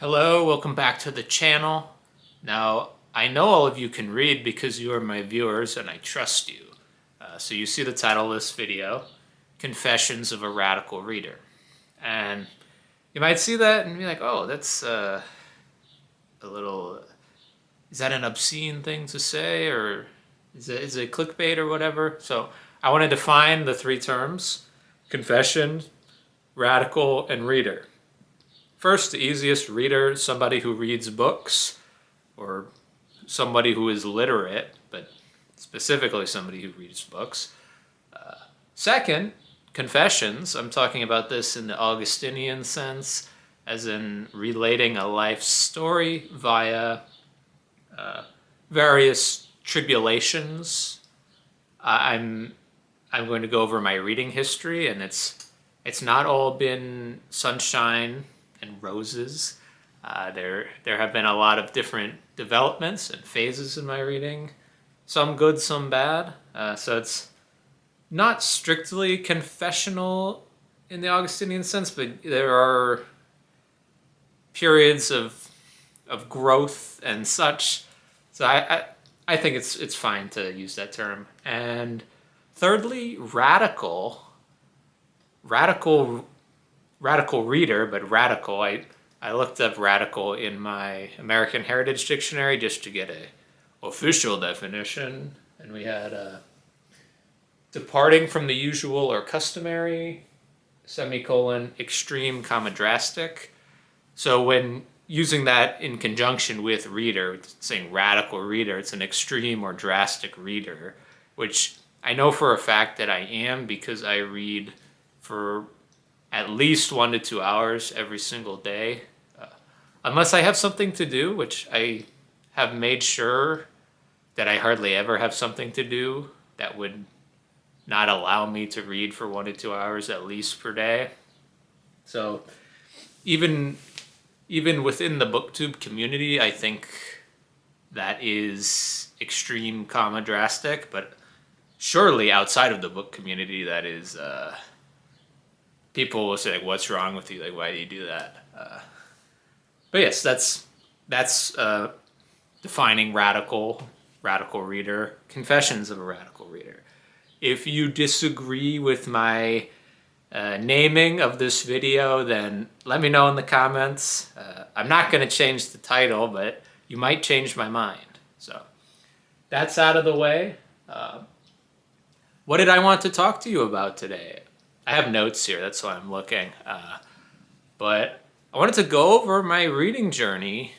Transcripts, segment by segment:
Hello, welcome back to the channel. Now, I know all of you can read because you are my viewers and I trust you. So you see the title of this video, Confessions of a Radical Reader. And you might see that and be like, oh, that's a little, is that an obscene thing to say, or is it clickbait or whatever? So I want to define the three terms: confession, radical, and reader. First, the easiest: reader, somebody who reads books, or somebody who is literate, but specifically somebody who reads books. Second, confessions. I'm talking about this in the Augustinian sense, as in relating a life story via various tribulations. I'm going to go over my reading history, and it's not all been sunshine and roses. There have been a lot of different developments and phases in my reading, some good, some bad. So it's not strictly confessional in the Augustinian sense, but there are periods of growth and such. So I think it's fine to use that term. And thirdly, radical reader, but radical. I looked up radical in my American Heritage Dictionary just to get a official definition, and we had departing from the usual or customary, semicolon, extreme, comma, drastic. So when using that in conjunction with reader, saying radical reader, it's an extreme or drastic reader, which I know for a fact that I am because I read for at least 1 to 2 hours every single day. Unless I have something to do, which I have made sure that I hardly ever have something to do that would not allow me to read for 1 to 2 hours at least per day. So even within the Booktube community, I think that is extreme, comma, drastic, but surely outside of the book community, that is, people will say, like, what's wrong with you? Like, why do you do that? But yes, that's defining radical reader, confessions of a radical reader. If you disagree with my naming of this video, then let me know in the comments. I'm not going to change the title, but you might change my mind. So that's out of the way. What did I want to talk to you about today? I have notes here, that's why I'm looking. But I wanted to go over my reading journey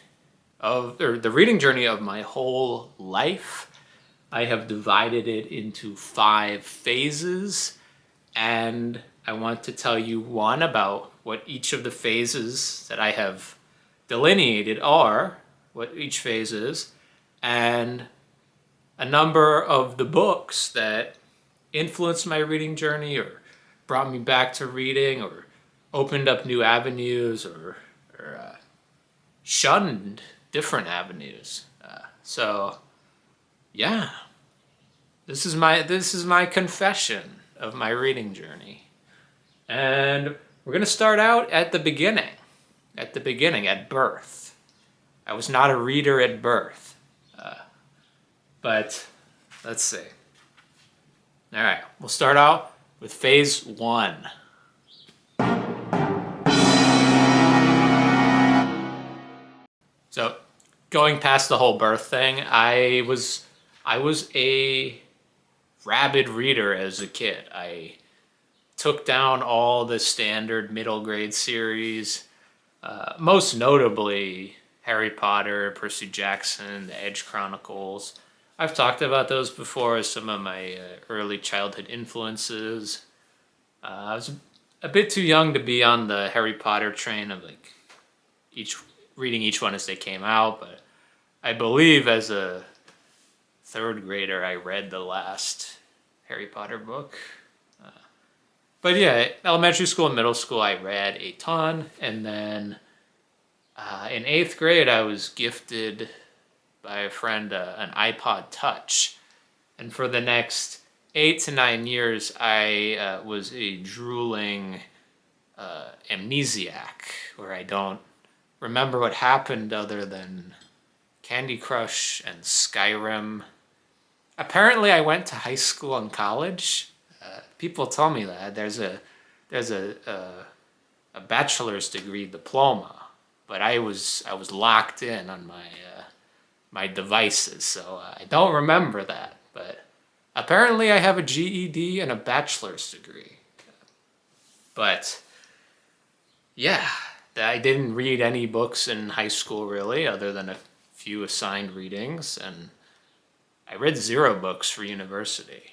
the reading journey of my whole life. I have divided it into 5 phases, and I want to tell you one about what each of the phases that I have delineated are, what each phase is, and a number of the books that influenced my reading journey or brought me back to reading or opened up new avenues or shunned different avenues. So yeah, this is my confession of my reading journey. And we're going to start out at the beginning, at birth. I was not a reader at birth. But let's see. All right, we'll start out with phase 1. So, going past the whole birth thing, I was a rabid reader as a kid. I took down all the standard middle grade series, most notably Harry Potter, Percy Jackson, The Edge Chronicles. I've talked about those before as some of my early childhood influences. I was a bit too young to be on the Harry Potter train of like reading each one as they came out, but I believe as a 3rd grader I read the last Harry Potter book. But yeah, elementary school and middle school I read a ton, and then in 8th grade I was gifted by a friend an iPod Touch, and for the next 8 to 9 years I was a drooling amnesiac, where remember what happened other than Candy Crush and Skyrim. Apparently, I went to high school and college. People tell me that there's a bachelor's degree diploma, but I was locked in on my devices, so I don't remember that. But apparently, I have a GED and a bachelor's degree. But yeah, I didn't read any books in high school really, other than a few assigned readings, and I read 0 books for university.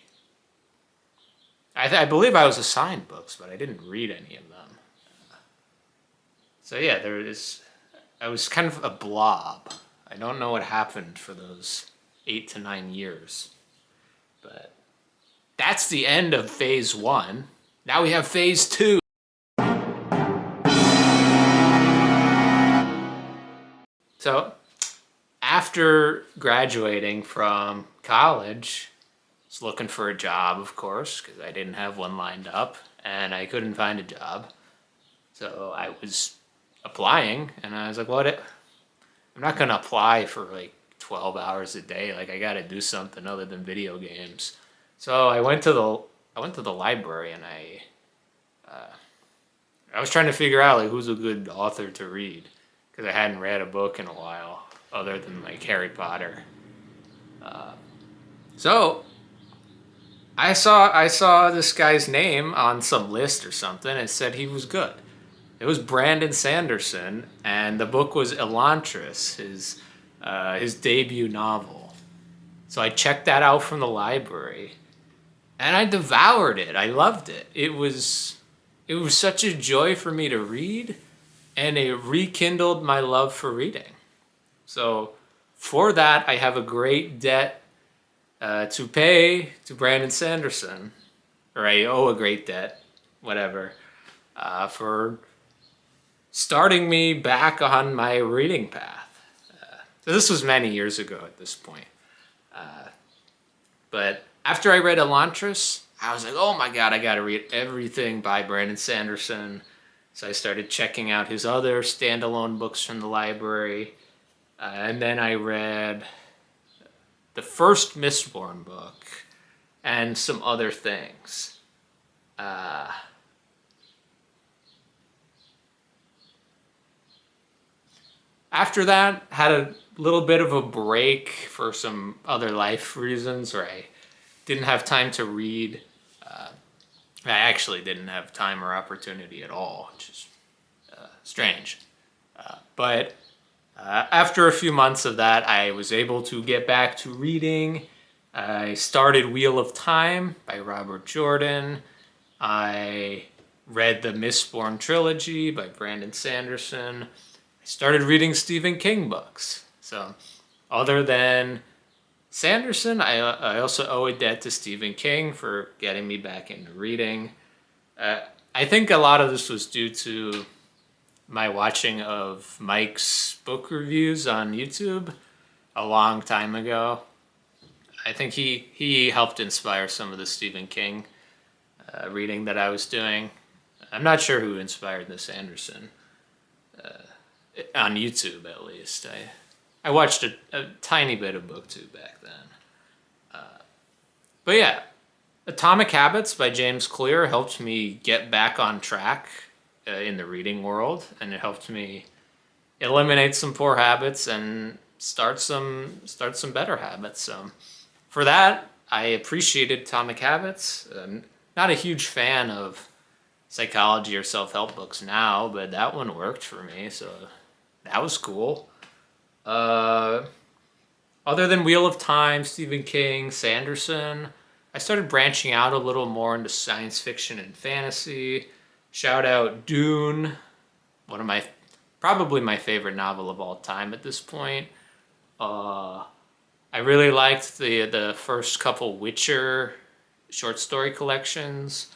I believe I was assigned books, but I didn't read any of them. So yeah, there is. I was kind of a blob. I don't know what happened for those 8 to 9 years, but that's the end of phase 1. Now we have phase 2. So after graduating from college, I was looking for a job, of course, because I didn't have one lined up and I couldn't find a job. So I was applying and I was like, I'm not going to apply for like 12 hours a day. Like I got to do something other than video games. So I went to the library and I was trying to figure out like who's a good author to read because I hadn't read a book in a while other than like Harry Potter. So I saw this guy's name on some list or something. And it said he was good. It was Brandon Sanderson, and the book was Elantris, his debut novel. So I checked that out from the library, and I devoured it. I loved it. It was such a joy for me to read, and it rekindled my love for reading. So for that, I have a great debt to pay to Brandon Sanderson, or I owe a great debt, whatever, for starting me back on my reading path. So this was many years ago at this point. But after I read Elantris, I was like, oh my God, I got to read everything by Brandon Sanderson. So I started checking out his other standalone books from the library. And then I read the first Mistborn book and some other things. After that, had a little bit of a break for some other life reasons, where I didn't have time to read. I actually didn't have time or opportunity at all, which is strange. But after a few months of that, I was able to get back to reading. I started Wheel of Time by Robert Jordan. I read the Mistborn trilogy by Brandon Sanderson. I started reading Stephen King books. So other than Sanderson, I also owe a debt to Stephen King for getting me back into reading. I think a lot of this was due to my watching of Mike's book reviews on YouTube a long time ago. I think he helped inspire some of the Stephen King reading that I was doing. I'm not sure who inspired the Sanderson, on YouTube at least. I watched a tiny bit of Booktube back then. But yeah, Atomic Habits by James Clear helped me get back on track in the reading world, and it helped me eliminate some poor habits and start some better habits. So for that, I appreciated Atomic Habits. I'm not a huge fan of psychology or self-help books now, but that one worked for me, so that was cool. Other than Wheel of Time, Stephen King, Sanderson, I started branching out a little more into science fiction and fantasy. Shout out Dune, probably my favorite novel of all time at this point. I really liked the first couple Witcher short story collections.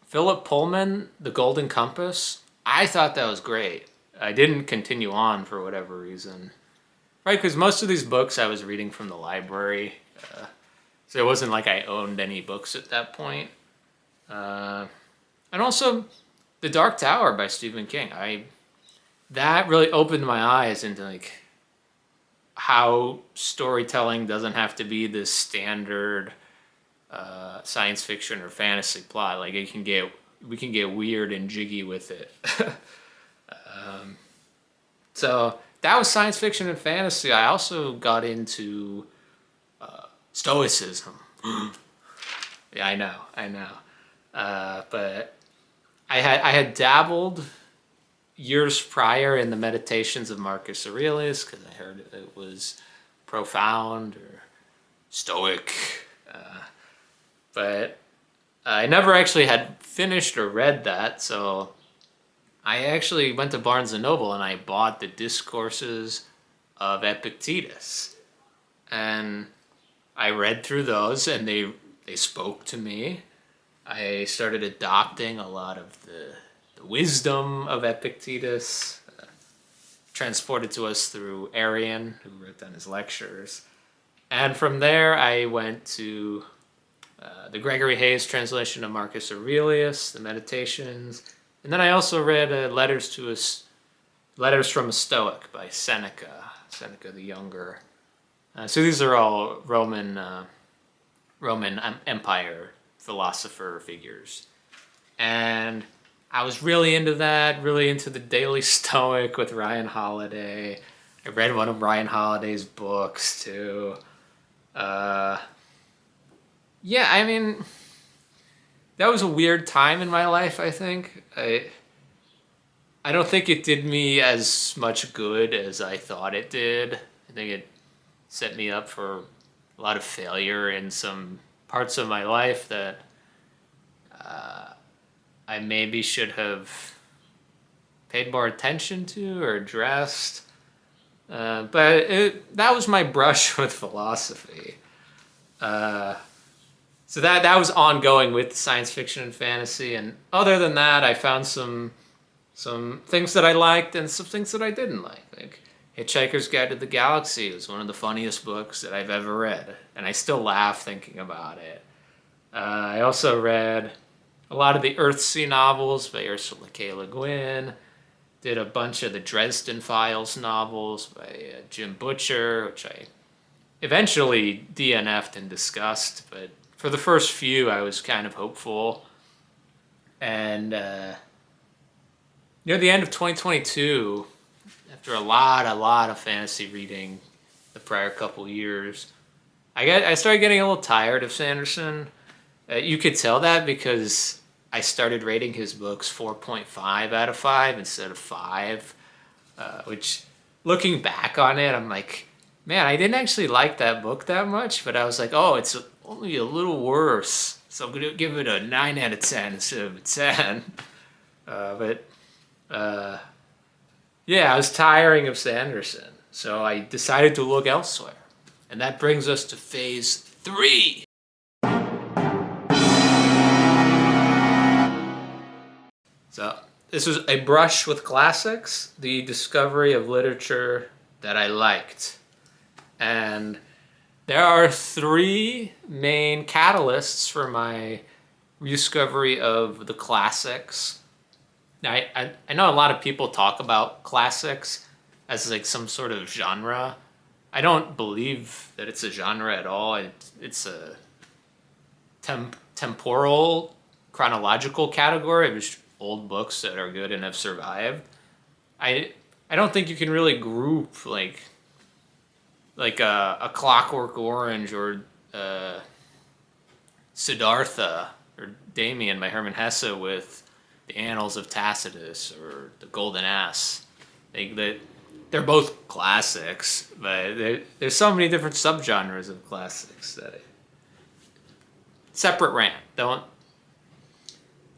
Philip Pullman, The Golden Compass, I thought that was great. I didn't continue on for whatever reason. Right, because most of these books I was reading from the library. So it wasn't like I owned any books at that point. And also, The Dark Tower by Stephen King. that really opened my eyes into like how storytelling doesn't have to be this standard science fiction or fantasy plot. Like we can get weird and jiggy with it. So that was science fiction and fantasy. I also got into Stoicism. Yeah, I know. But I had dabbled years prior in the meditations of Marcus Aurelius because I heard it was profound or stoic, but I never actually had finished or read that. So I actually went to Barnes and Noble and I bought the Discourses of Epictetus, and I read through those, and they spoke to me. I started adopting a lot of the wisdom of Epictetus, transported to us through Arian, who wrote down his lectures. And from there, I went to the Gregory Hayes translation of Marcus Aurelius, the Meditations, and then I also read Letters from a Stoic by Seneca the Younger. So these are all Roman Empire philosopher figures. And I was really into that, really into the Daily Stoic with Ryan Holiday. I read one of Ryan Holiday's books too. Yeah, I mean, that was a weird time in my life, I think. I don't think it did me as much good as I thought it did. I think it set me up for a lot of failure in some parts of my life that I maybe should have paid more attention to or addressed. But that was my brush with philosophy. So that was ongoing with science fiction and fantasy. And other than that, I found some things that I liked and some things that I didn't like. Like Hitchhiker's Guide to the Galaxy was one of the funniest books that I've ever read, and I still laugh thinking about it. I also read a lot of the Earthsea novels by Ursula K. Le Guin. Did a bunch of the Dresden Files novels by Jim Butcher, which I eventually DNF'd and discussed, but for the first few I was kind of hopeful. And near the end of 2022, after a lot of fantasy reading the prior couple years, I started getting a little tired of Sanderson. You could tell that because I started rating his books 4.5 out of 5 instead of 5, which, looking back on it, I'm like, man, I didn't actually like that book that much, but I was like, oh, it's only a little worse, so I'm going to give it a 9 out of 10 instead of a 10. Yeah, I was tiring of Sanderson, so I decided to look elsewhere. And that brings us to phase 3. So this was a brush with classics, the discovery of literature that I liked. And there are 3 main catalysts for my rediscovery of the classics. Now, I know a lot of people talk about classics as like some sort of genre. I don't believe that it's a genre at all. It's a temporal, chronological category of just old books that are good and have survived. I don't think you can really group like a Clockwork Orange or Siddhartha or Damien by Hermann Hesse with the Annals of Tacitus or the Golden Ass. They're both classics, but there's so many different subgenres of classics that separate rant.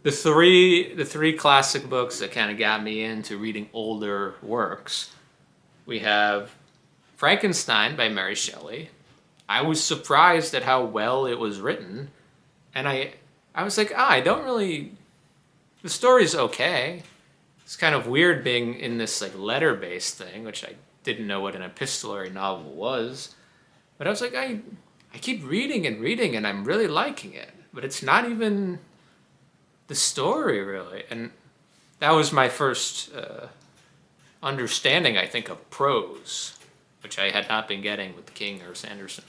The three classic books that kind of got me into reading older works. We have Frankenstein by Mary Shelley. I was surprised at how well it was written, and I was like, the story's okay. It's kind of weird being in this like letter-based thing, which I didn't know what an epistolary novel was. But I was like, I keep reading and I'm really liking it. But it's not even the story, really. And that was my first understanding, I think, of prose, which I had not been getting with King or Sanderson.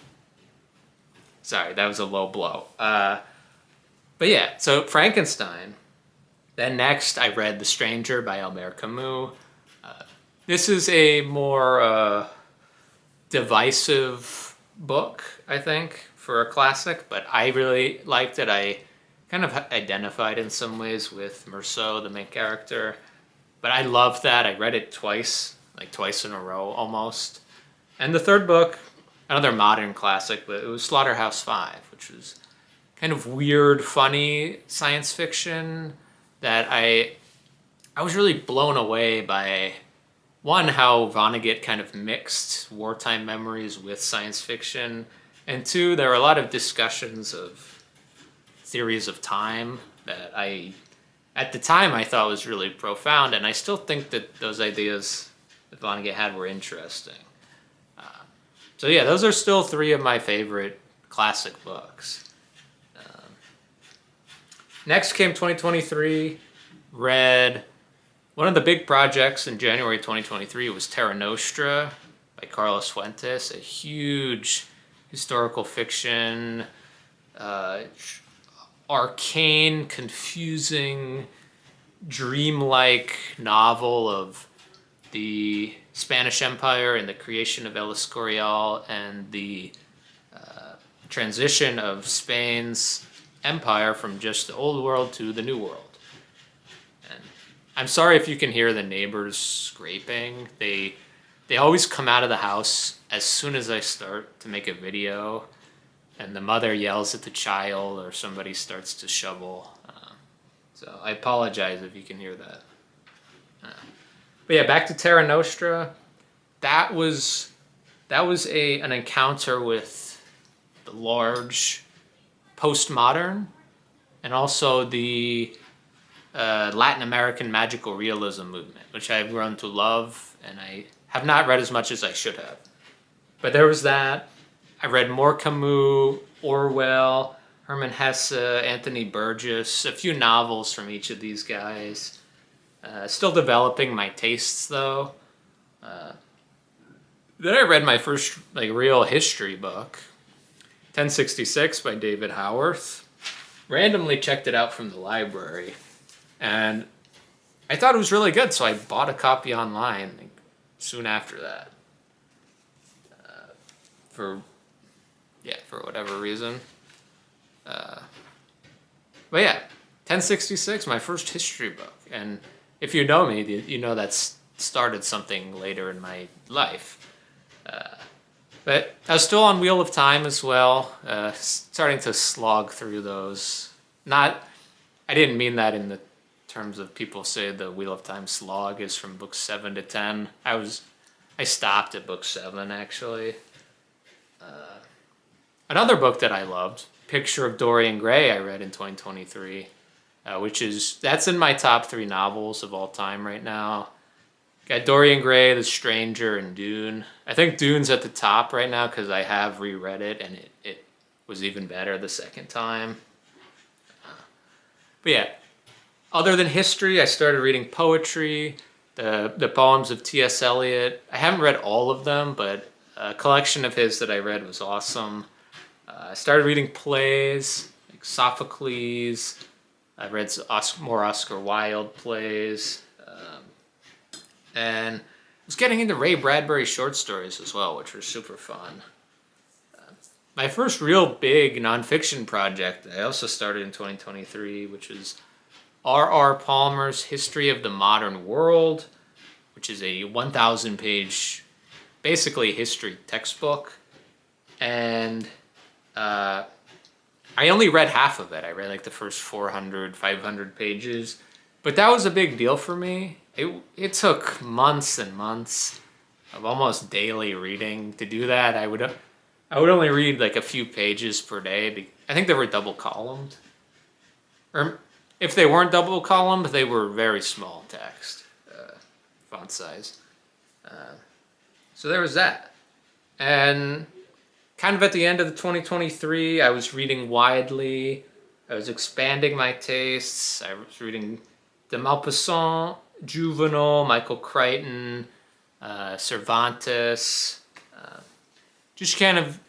Sorry, that was a low blow. But yeah, so Frankenstein. Then next, I read The Stranger by Albert Camus. This is a more divisive book, I think, for a classic, but I really liked it. I kind of identified in some ways with Meursault, the main character, but I loved that. I read it twice, like twice in a row almost. And the third book, another modern classic, but it was Slaughterhouse-Five, which was kind of weird, funny science fiction that I was really blown away by, one, how Vonnegut kind of mixed wartime memories with science fiction, and two, there were a lot of discussions of theories of time that at the time, I thought was really profound, and I still think that those ideas that Vonnegut had were interesting. So yeah, those are still three of my favorite classic books. Next came 2023, read one of the big projects in January 2023 was Terra Nostra by Carlos Fuentes, a huge historical fiction, arcane, confusing, dreamlike novel of the Spanish Empire and the creation of El Escorial and the transition of Spain's empire from just the old world to the new world. And I'm sorry if you can hear the neighbors scraping. They always come out of the house as soon as I start to make a video, and the mother yells at the child or somebody starts to shovel. So I apologize if you can hear that. But yeah, back to Terra Nostra. That was an encounter with the large postmodern and also the Latin American magical realism movement, which I've grown to love, and I have not read as much as I should have. But there was that. I read more Camus, Orwell, Herman Hesse, Anthony Burgess, a few novels from each of these guys. Still developing my tastes, though. Then I read my first real history book, 1066 by David Howarth. Randomly checked it out from the library, and I thought it was really good, so I bought a copy online soon after that. For whatever reason. But yeah, 1066, my first history book. And if you know me, you know that's started something later in my life. But I was still on Wheel of Time as well, starting to slog through those. I didn't mean that in the terms of people say the Wheel of Time slog is from books 7 to 10. I stopped at book 7, actually. Another book that I loved, Picture of Dorian Gray, I read in 2023, that's in my top 3 novels of all time right now. Got Dorian Gray, The Stranger, and Dune. I think Dune's at the top right now because I have reread it, and it was even better the second time. But yeah, other than history, I started reading poetry, the poems of T.S. Eliot. I haven't read all of them, but a collection of his that I read was awesome. I started reading plays, like Sophocles. I read more Oscar Wilde plays. And I was getting into Ray Bradbury short stories as well, which were super fun. My first real big nonfiction project I also started in 2023, which is R.R. Palmer's History of the Modern World, which is a 1,000-page, basically history textbook. And I only read half of it. I read the first 400, 500 pages. But that was a big deal for me. It took months and months of almost daily reading to do that. I would only read a few pages per day. I think they were double columned. Or if they weren't double columned, they were very small text, font size. So there was that. And kind of at the end of the 2023, I was reading widely. I was expanding my tastes. I was reading de Maupassant, Juvenal, Michael Crichton, Cervantes, just kind of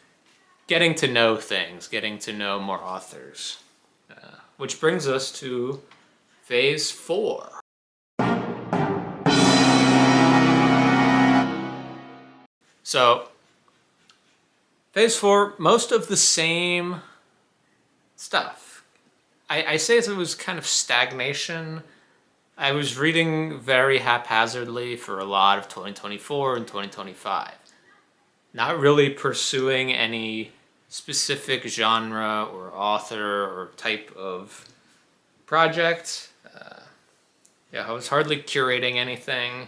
getting to know things, getting to know more authors. Which brings us to phase 4. So, phase 4, most of the same stuff. I say it was kind of stagnation. I was reading very haphazardly for a lot of 2024 and 2025. Not really pursuing any specific genre or author or type of project. I was hardly curating anything.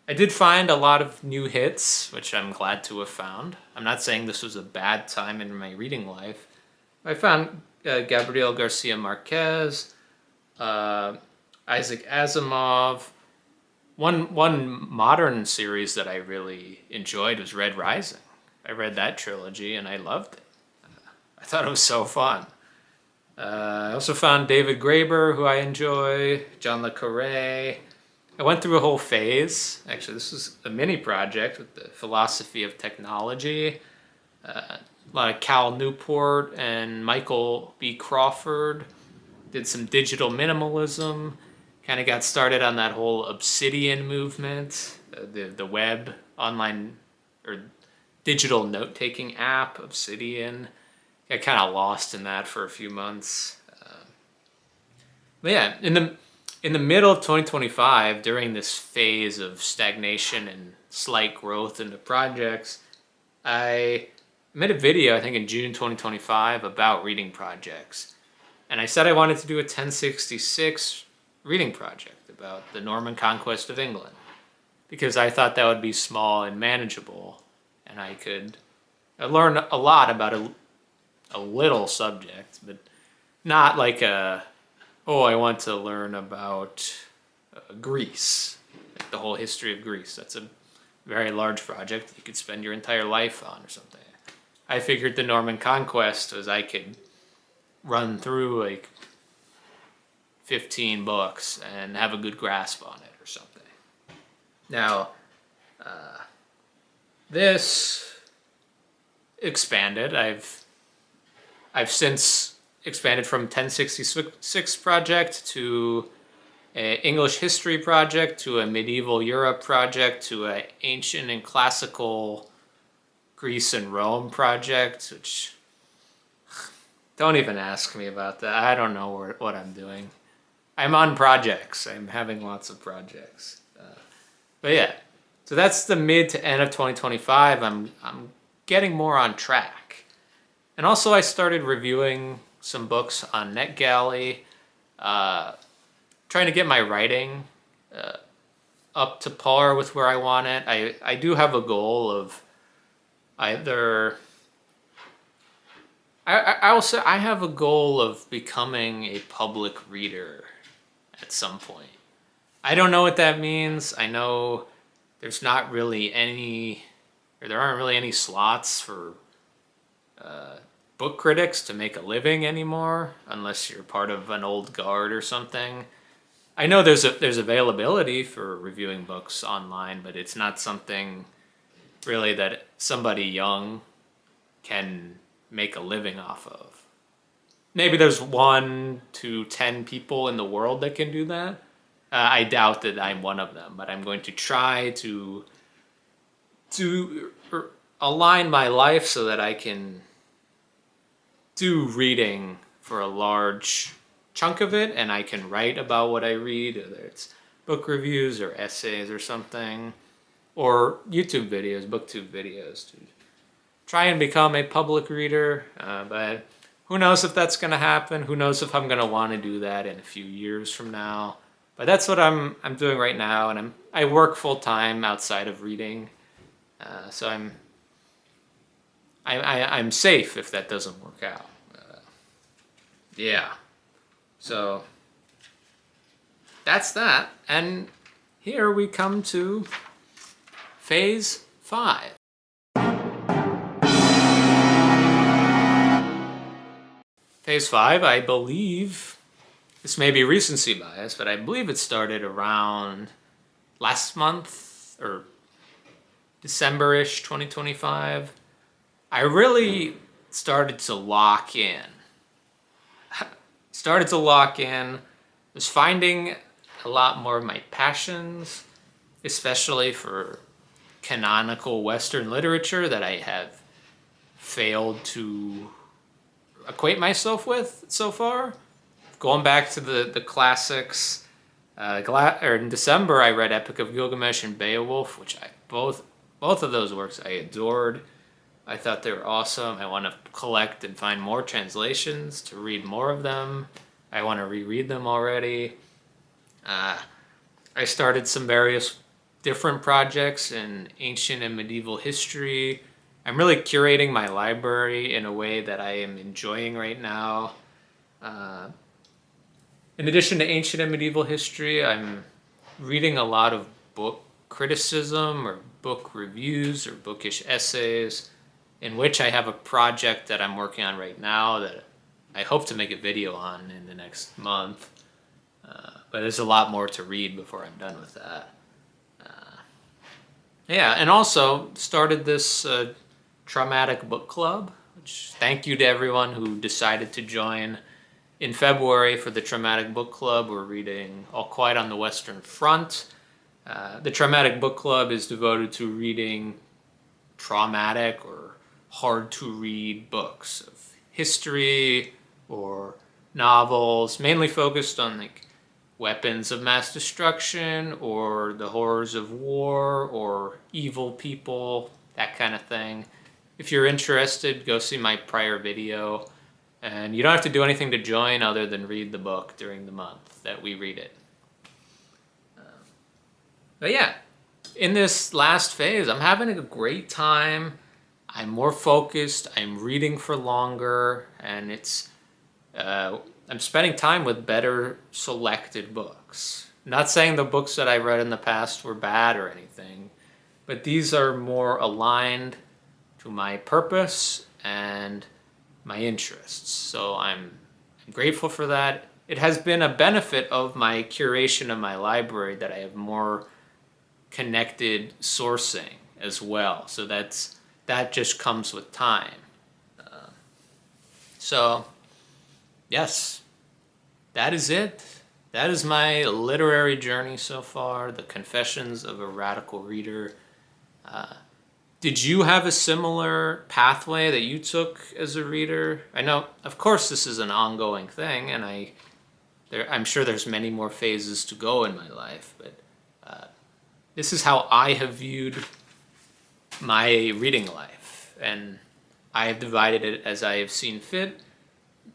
I did find a lot of new hits, which I'm glad to have found. I'm not saying this was a bad time in my reading life. I found Gabriel Garcia Marquez, Isaac Asimov. One modern series that I really enjoyed was Red Rising. I read that trilogy and I loved it. I thought it was so fun. I also found David Graeber, who I enjoy, John le Carré. I went through a whole phase. Actually, this was a mini project with the philosophy of technology. A lot of Cal Newport and Michael B. Crawford. Did some digital minimalism. Kind of got started on that whole Obsidian movement, the web online or digital note-taking app, Obsidian. Got kind of lost in that for a few months. But yeah, in the middle of 2025, during this phase of stagnation and slight growth in the projects, I made a video, I think in June 2025, about reading projects. And I said I wanted to do a 1066 reading project about the Norman conquest of England, because I thought that would be small and manageable, and I could learn a lot about a little subject, but not like I want to learn about Greece, like the whole history of Greece. That's a very large project you could spend your entire life on or something. I figured the Norman conquest was I could run through like 15 books and have a good grasp on it or something. Now, this expanded. I've since expanded from 1066 project to an English history project to a medieval Europe project to an ancient and classical Greece and Rome project, which don't even ask me about that. I don't know what I'm doing. I'm on projects. I'm having lots of projects. But yeah, so that's the mid to end of 2025. I'm getting more on track. And also I started reviewing some books on NetGalley, trying to get my writing up to par with where I want it. I do have a goal of either... I will say I have a goal of becoming a public reader at some point. I don't know what that means. I know there's not really any, or there aren't really any slots for book critics to make a living anymore, unless you're part of an old guard or something. I know there's availability for reviewing books online, but it's not something really that somebody young can make a living off of. Maybe there's 1 to 10 people in the world that can do that. I doubt that I'm one of them, but I'm going to try to align my life so that I can do reading for a large chunk of it, and I can write about what I read, whether it's book reviews or essays or something, or YouTube videos, Booktube videos, to try and become a public reader. But who knows if that's going to happen? Who knows if I'm going to want to do that in a few years from now? But that's what I'm doing right now, and I work full time outside of reading, so I'm safe if that doesn't work out. Yeah, so that's that, and here we come to phase 5. Phase 5, I believe, this may be recency bias, but I believe it started around last month or December-ish 2025, I really started to lock in. Was finding a lot more of my passions, especially for canonical Western literature that I have failed to acquaint myself with so far. Going back to the classics, in December I read Epic of Gilgamesh and Beowulf, which I both of those works I adored. I thought they were awesome. I want to collect and find more translations to read more of them. I want to reread them already. I started some various different projects in ancient and medieval history. I'm really curating my library in a way that I am enjoying right now. In addition to ancient and medieval history, I'm reading a lot of book criticism or book reviews or bookish essays, in which I have a project that I'm working on right now that I hope to make a video on in the next month. But there's a lot more to read before I'm done with that. Yeah, and also started this traumatic book club, which thank you to everyone who decided to join. In February for the Traumatic Book Club, we're reading All Quiet on the Western Front. The Traumatic Book Club is devoted to reading traumatic or hard-to-read books of history or novels, mainly focused on like weapons of mass destruction or the horrors of war or evil people, that kind of thing. If you're interested, go see my prior video. And you don't have to do anything to join other than read the book during the month that we read it. But yeah, in this last phase, I'm having a great time. I'm more focused. I'm reading for longer, and I'm spending time with better selected books. Not saying the books that I read in the past were bad or anything, but these are more aligned to my purpose and my interests. So I'm grateful for that. It has been a benefit of my curation of my library that I have more connected sourcing as well. So that just comes with time. So yes, that is it. That is my literary journey so far, the Confessions of a Radical Reader. Did you have a similar pathway that you took as a reader? I know, of course, this is an ongoing thing, and I'm sure there's many more phases to go in my life, but this is how I have viewed my reading life, and I have divided it as I have seen fit.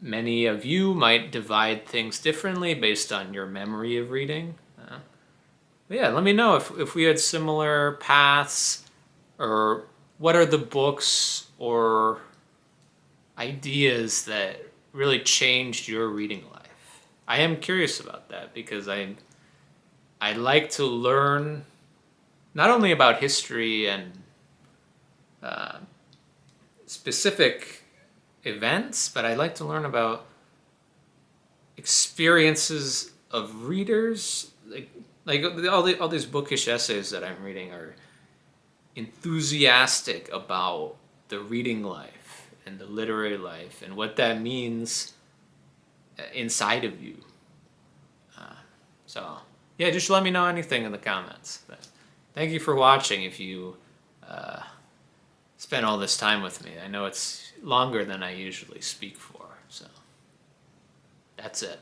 Many of you might divide things differently based on your memory of reading. But yeah, let me know if we had similar paths, or what are the books or ideas that really changed your reading life? I am curious about that because I like to learn not only about history and specific events, but I like to learn about experiences of readers. Like all these bookish essays that I'm reading are enthusiastic about the reading life and the literary life and what that means inside of you. So yeah, just let me know anything in the comments. But thank you for watching if you spent all this time with me. I know it's longer than I usually speak for, so that's it.